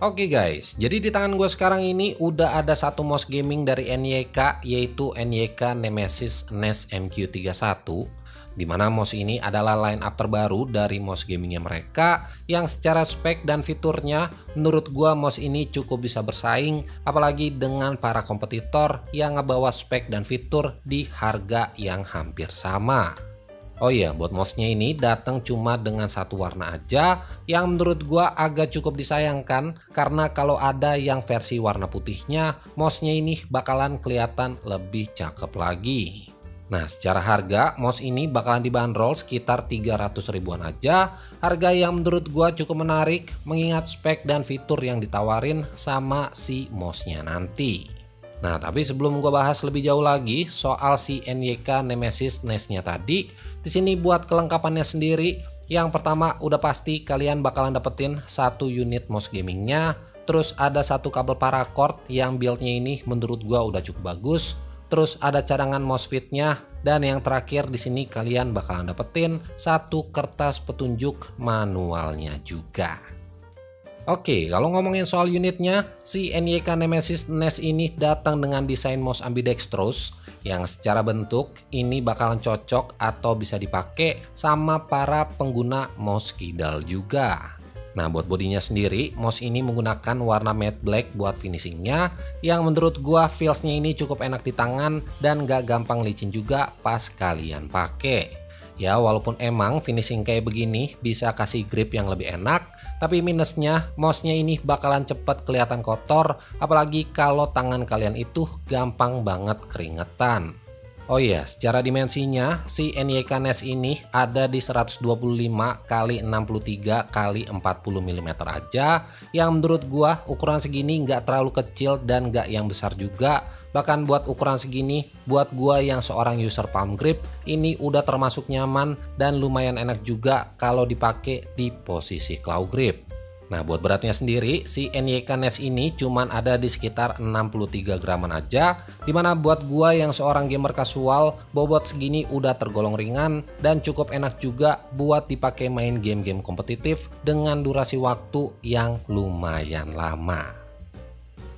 Oke guys, jadi di tangan gue sekarang ini udah ada satu mouse gaming dari NYK, yaitu NYK Nemesis NES MQ31, dimana mouse ini adalah line up terbaru dari mouse gamingnya mereka, yang secara spek dan fiturnya menurut gue mouse ini cukup bisa bersaing, apalagi dengan para kompetitor yang ngebawa spek dan fitur di harga yang hampir sama. Oh iya, buat mouse-nya ini datang cuma dengan satu warna aja, yang menurut gua agak cukup disayangkan karena kalau ada yang versi warna putihnya, mouse-nya ini bakalan kelihatan lebih cakep lagi. Nah, secara harga, mouse ini bakalan dibanderol sekitar 300 ribuan aja, harga yang menurut gua cukup menarik mengingat spek dan fitur yang ditawarin sama si mouse-nya nanti. Nah, tapi sebelum gue bahas lebih jauh lagi soal si NYK Nemesis NES-nya tadi, di sini buat kelengkapannya sendiri, yang pertama udah pasti kalian bakalan dapetin satu unit mouse gamingnya, terus ada satu kabel paracord yang build-nya ini menurut gue udah cukup bagus, terus ada cadangan MOSFET-nya, dan yang terakhir di sini kalian bakalan dapetin satu kertas petunjuk manualnya juga. Oke, kalau ngomongin soal unitnya, si NYK Nemesis NES ini datang dengan desain mouse ambidextrous yang secara bentuk ini bakalan cocok atau bisa dipakai sama para pengguna mouse kidal juga. Nah, buat bodinya sendiri, mouse ini menggunakan warna matte black buat finishingnya, yang menurut gua feelsnya ini cukup enak di tangan dan gak gampang licin juga pas kalian pakai. Ya, walaupun emang finishing kayak begini bisa kasih grip yang lebih enak, tapi minusnya mouse-nya ini bakalan cepet kelihatan kotor, apalagi kalau tangan kalian itu gampang banget keringetan. Oh iya, secara dimensinya si NYK NES ini ada di 125 x 63 x 40 mm aja, yang menurut gua ukuran segini nggak terlalu kecil dan nggak yang besar juga. Bahkan buat ukuran segini, buat gua yang seorang user palm grip, ini udah termasuk nyaman dan lumayan enak juga kalau dipakai di posisi claw grip. Nah, buat beratnya sendiri, si NYK NES ini cuman ada di sekitar 63 graman aja, dimana buat gua yang seorang gamer kasual, bobot segini udah tergolong ringan dan cukup enak juga buat dipakai main game-game kompetitif dengan durasi waktu yang lumayan lama.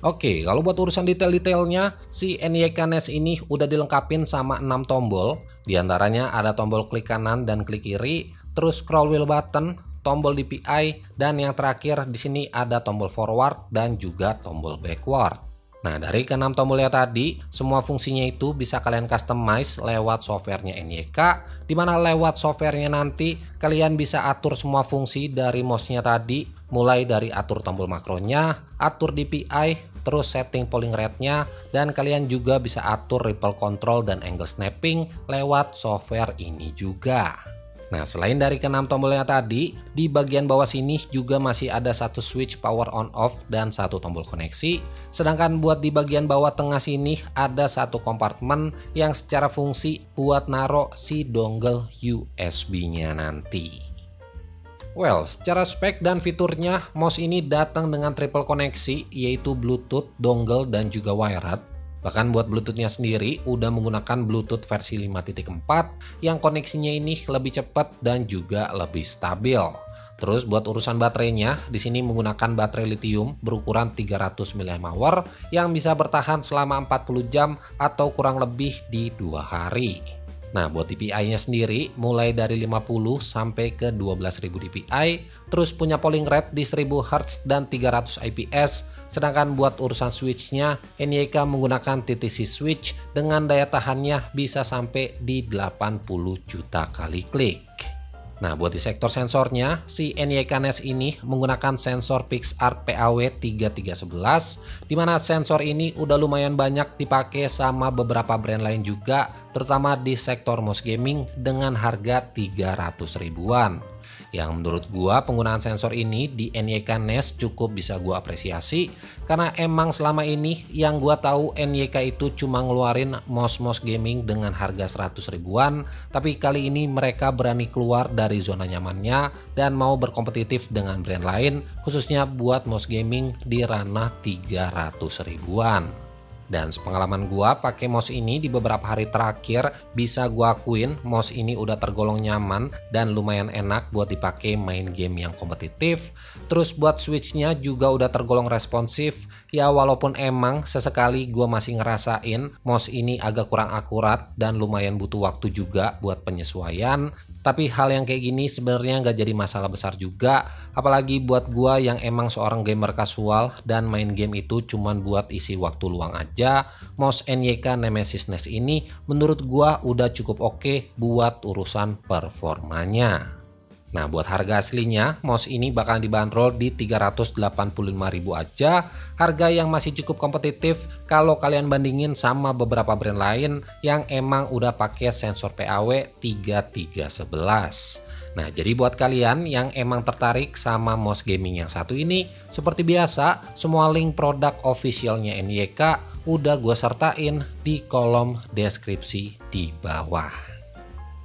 Oke, kalau buat urusan detail-detailnya, si NYK NES ini udah dilengkapin sama 6 tombol. Di antaranya ada tombol klik kanan dan klik kiri, terus scroll wheel button, tombol DPI, dan yang terakhir di sini ada tombol forward dan juga tombol backward. Nah, dari ke-6 tombolnya tadi, semua fungsinya itu bisa kalian customize lewat softwarenya NYK, dimana lewat softwarenya nanti kalian bisa atur semua fungsi dari mouse-nya tadi, mulai dari atur tombol makronya, atur DPI, terus setting polling rate-nya, dan kalian juga bisa atur ripple control dan angle snapping lewat software ini juga. Nah, selain dari ke-6 tombolnya tadi, di bagian bawah sini juga masih ada satu switch power on off dan satu tombol koneksi. Sedangkan buat di bagian bawah tengah sini ada satu kompartemen yang secara fungsi buat naro si dongle USB-nya nanti. Well, secara spek dan fiturnya, mouse ini datang dengan triple koneksi, yaitu Bluetooth, dongle, dan juga wired. Bahkan buat Bluetooth-nya sendiri udah menggunakan Bluetooth versi 5.4 yang koneksinya ini lebih cepat dan juga lebih stabil. Terus buat urusan baterainya, di sini menggunakan baterai lithium berukuran 300 mAh yang bisa bertahan selama 40 jam atau kurang lebih di 2 hari. Nah, buat DPI-nya sendiri mulai dari 50 sampai ke 12.000 DPI, terus punya polling rate di 1000 Hz dan 300 IPS. Sedangkan buat urusan switch-nya, NYK menggunakan TTC switch dengan daya tahannya bisa sampai di 80 juta kali klik. Nah, buat di sektor sensornya, si NYK NES ini menggunakan sensor PixArt PAW 3311, dimana sensor ini udah lumayan banyak dipakai sama beberapa brand lain juga, terutama di sektor mouse gaming dengan harga 300 ribuan. Yang menurut gua penggunaan sensor ini di NYK NES cukup bisa gua apresiasi, karena emang selama ini yang gua tahu NYK itu cuma ngeluarin mouse gaming dengan harga 100 ribuan, tapi kali ini mereka berani keluar dari zona nyamannya dan mau berkompetitif dengan brand lain, khususnya buat mouse gaming di ranah 300 ribuan. Dan sepengalaman gua pakai mouse ini di beberapa hari terakhir, bisa gua akuin mouse ini udah tergolong nyaman dan lumayan enak buat dipakai main game yang kompetitif. Terus buat switchnya juga udah tergolong responsif. Ya walaupun emang sesekali gua masih ngerasain mouse ini agak kurang akurat dan lumayan butuh waktu juga buat penyesuaian. Tapi hal yang kayak gini sebenarnya nggak jadi masalah besar juga, apalagi buat gua yang emang seorang gamer kasual dan main game itu cuman buat isi waktu luang aja. Mouse NYK Nemesis NES ini menurut gua udah cukup oke buat urusan performanya. Nah, buat harga aslinya, mouse ini bakal dibanderol di 385.000 aja. Harga yang masih cukup kompetitif kalau kalian bandingin sama beberapa brand lain yang emang udah pakai sensor PAW 3311. Nah, jadi buat kalian yang emang tertarik sama mouse gaming yang satu ini, seperti biasa, semua link produk officialnya NYK udah gue sertain di kolom deskripsi di bawah.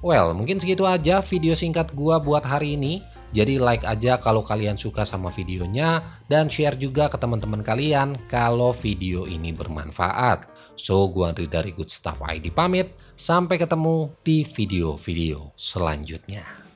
Well, mungkin segitu aja video singkat gua buat hari ini. Jadi like aja kalau kalian suka sama videonya dan share juga ke teman-teman kalian kalau video ini bermanfaat. So, gua Andri dari Good Stuff ID pamit. Sampai ketemu di video-video selanjutnya.